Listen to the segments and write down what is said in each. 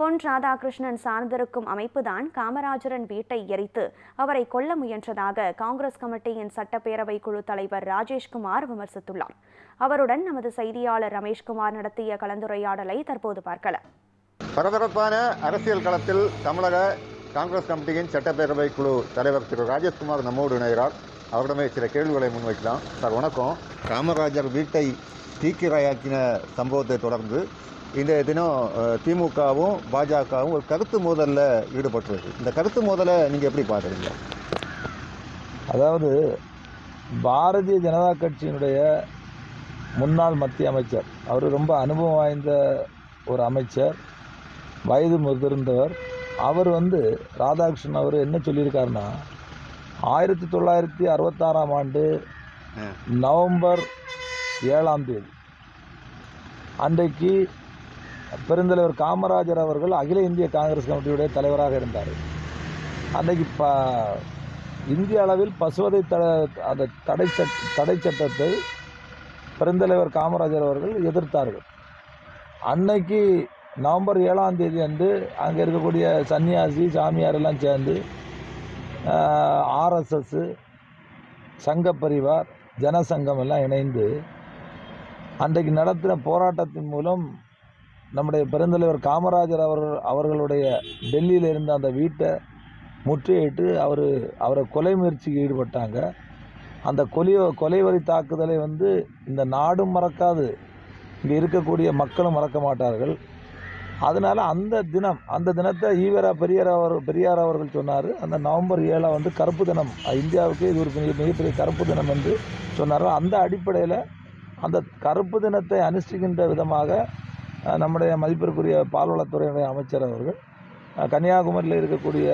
பொன் ராதாகிருஷ்ணன் சார்ந்திருக்கும் அமைப்புதான் காமராஜரின் வீட்டை எரித்து அவரை கொல்ல முயன்றதாக காங்கிரஸ் கமிட்டியின் சட்டப்பேரவை குழு தலைவர் ராஜேஷ்குமார் விமர்சித்துள்ளார். அவருடன் நமது செய்தியாளர் ரமேஷ்குமார் நடத்திய கலந்துரையாடலை தற்போது பார்க்கலாம். பரபரப்பான அரசியல் களத்தில் தமிழக காங்கிரஸ் கமிட்டியின் சட்டப்பேரவை குழு தலைவர் திரு ராஜேஷ்குமார் நம்மோடு இணைகிறார். அவரிடமே சில கேள்விகளை முன்வைக்கலாம். சார் வணக்கம். காமராஜர் வீட்டை தீக்கிரையாக்கின சம்பவத்தை தொடர்ந்து இந்த தினம் திமுகவும் பாஜகவும் ஒரு கருத்து மோதலில் ஈடுபட்டிருக்கு. இந்த கருத்து மோதலை நீங்கள் எப்படி பார்க்குறீங்க? அதாவது பாரதிய ஜனதா கட்சியினுடைய முன்னாள் மத்திய அமைச்சர், அவர் ரொம்ப அனுபவம் வாய்ந்த ஒரு அமைச்சர், வயது முதிர்ந்தவர். அவர் ராதாகிருஷ்ணன் அவர் என்ன சொல்லியிருக்காருன்னா, 1966ஆம் ஆண்டு நவம்பர் 7ஆம் தேதி அன்றைக்கு பெருந்தலைவர் காமராஜர் அவர்கள் அகில இந்திய காங்கிரஸ் கமிட்டியுடைய தலைவராக இருந்தார். அன்றைக்கு இந்திய அளவில் பசுவதை அந்த தடை சட்டத்தை பெருந்தலைவர் காமராஜர் அவர்கள் எதிர்த்தார்கள். அன்னைக்கு நவம்பர் 7ஆம் தேதி அன்று அங்கே இருக்கக்கூடிய சன்னியாசி சாமியார் எல்லாம் சேர்ந்து ஆர்எஸ்எஸ், சங்க பரிவார், ஜனசங்கம் எல்லாம் இணைந்து அன்றைக்கு நடத்தின போராட்டத்தின் மூலம் நம்முடைய பெருந்தலைவர் காமராஜர் அவர்களுடைய டெல்லியில் இருந்த அந்த வீட்டை முற்றுகையிட்டு அவரை கொலை முயற்சிக்கு ஈடுபட்டாங்க. அந்த கொலைவரி தாக்குதலை இந்த நாடும் மறக்காது, இங்கே இருக்கக்கூடிய மக்களும் மறக்க மாட்டார்கள். அதனால் அந்த தினத்தை ஈவரா பெரியார் அவர்கள் சொன்னார். அந்த நவம்பர் 7 கருப்பு தினம், இந்தியாவுக்கு இது ஒரு மிகப்பெரிய கருப்பு தினம் என்று சொன்னார். அந்த அடிப்படையில் அந்த கருப்பு தினத்தை அனுஷ்டிக்கின்ற விதமாக நம்முடைய மதிப்பிற்குரிய பால்வளத்துறையுடைய அமைச்சர் அவர்கள் கன்னியாகுமரியில் இருக்கக்கூடிய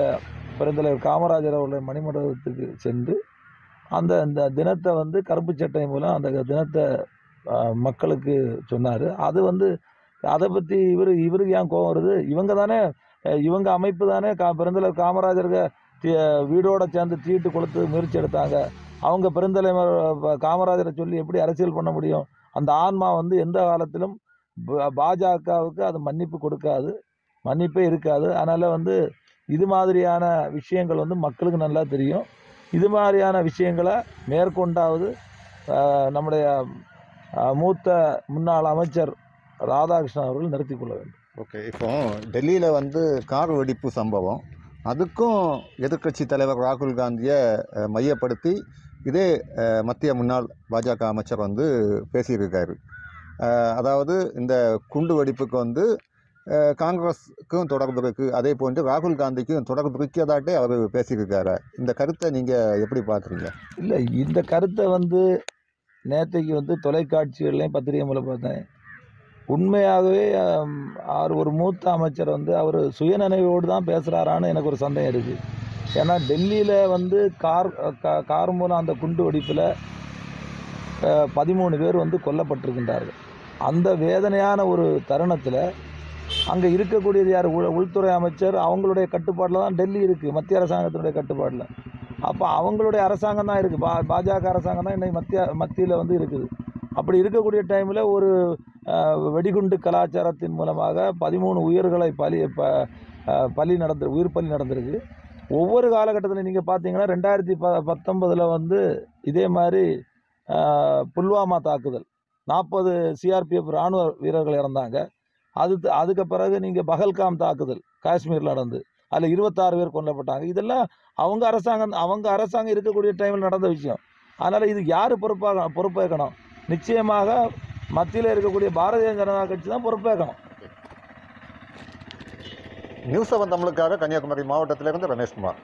பெருந்தலைவர் காமராஜர் அவர்களுடைய மணிமண்டபத்துக்கு சென்று அந்த தினத்தை கருப்பு சட்டை மூலம் அந்த தினத்தை மக்களுக்கு சொன்னார். அது அதை பற்றி இவருக்கு ஏன் கோபம் வருது? இவங்க அமைப்பு தானே பெருந்தலைவர் காமராஜருக்கு வீடோடு சேர்ந்து தீட்டு கொளுத்து முயற்சி எடுத்தாங்க. அவங்க பெருந்தலைவர் காமராஜரை சொல்லி எப்படி அரசியல் பண்ண முடியும்? அந்த ஆன்மா எந்த காலத்திலும் பாஜகவுக்கு அது மன்னிப்பு கொடுக்காது, மன்னிப்பே இருக்காது. அதனால் இது மாதிரியான விஷயங்கள் மக்களுக்கு நல்லா தெரியும். இது மாதிரியான விஷயங்களை மேற்கொண்டாவது நம்முடைய மூத்த முன்னாள் அமைச்சர் ராதாகிருஷ்ணன் அவர்கள் நிறுத்தி கொள்ள வேண்டும். ஓகே, இப்போ டெல்லியில் கார் வெடிப்பு சம்பவம், அதுக்கும் எதிர்க்கட்சி தலைவர் ராகுல் காந்தியை மையப்படுத்தி இதே மத்திய முன்னாள் பாஜக அமைச்சர் பேசியிருக்காரு. அதாவது இந்த குண்டு வெடிப்புக்கு காங்கிரஸுக்கும் தொடர்பு இருக்குது, அதே போன்று ராகுல் காந்திக்கும் தொடர்பு இருக்கிறதாட்டே அவர் பேசியிருக்காரு. இந்த கருத்தை நீங்கள் எப்படி பார்க்குறீங்க? இல்லை, இந்த கருத்தை நேற்றைக்கு தொலைக்காட்சிகள்லையும் பத்திரிகை மூலம் பார்த்தேன். உண்மையாகவே ஒரு மூத்த அமைச்சர் அவர் சுயநினைவோடு தான் பேசுகிறாரான்னு எனக்கு ஒரு சந்தேகம் இருக்குது. ஏன்னா டெல்லியில் கார் மூலம் அந்த குண்டு வெடிப்பில் 13 பேர் கொல்லப்பட்டிருக்கின்றார்கள். அந்த வேதனையான ஒரு தருணத்தில் அங்கே இருக்கக்கூடியது யார்? உள்துறை அமைச்சர். அவங்களுடைய கட்டுப்பாட்டில் தான் டெல்லி இருக்குது, மத்திய அரசாங்கத்தினுடைய கட்டுப்பாட்டில். அப்போ அவங்களுடைய அரசாங்கம் தான் இருக்குது, பாஜக அரசாங்கம் தான் இன்றைக்கி மத்தியில் இருக்குது. அப்படி இருக்கக்கூடிய டைமில் ஒரு வெடிகுண்டு கலாச்சாரத்தின் மூலமாக 13 உயிர்களை உயிர் பலி நடந்திருக்கு. ஒவ்வொரு காலகட்டத்தில் நீங்கள் பார்த்தீங்கன்னா 2019 இதே மாதிரி புல்வாமா தாக்குதல், 40 சிஆர்பிஎஃப் இராணுவ வீரர்கள் இறந்தாங்க. அதுக்கு பிறகு நீங்கள் பஹல்காம் தாக்குதல் காஷ்மீரில் நடந்து அதில் 26 பேர் கொல்லப்பட்டாங்க. இதெல்லாம் அவங்க அரசாங்கம் இருக்கக்கூடிய டைமில் நடந்த விஷயம். அதனால் இது யார் பொறுப்பேற்கணும்? நிச்சயமாக மத்தியில் இருக்கக்கூடிய பாரதிய ஜனதா கட்சி தான் பொறுப்பேற்கணும். நியூஸ் 7 தமிழுக்காக கன்னியாகுமரி மாவட்டத்திலிருந்து ரமேஷ்குமார்.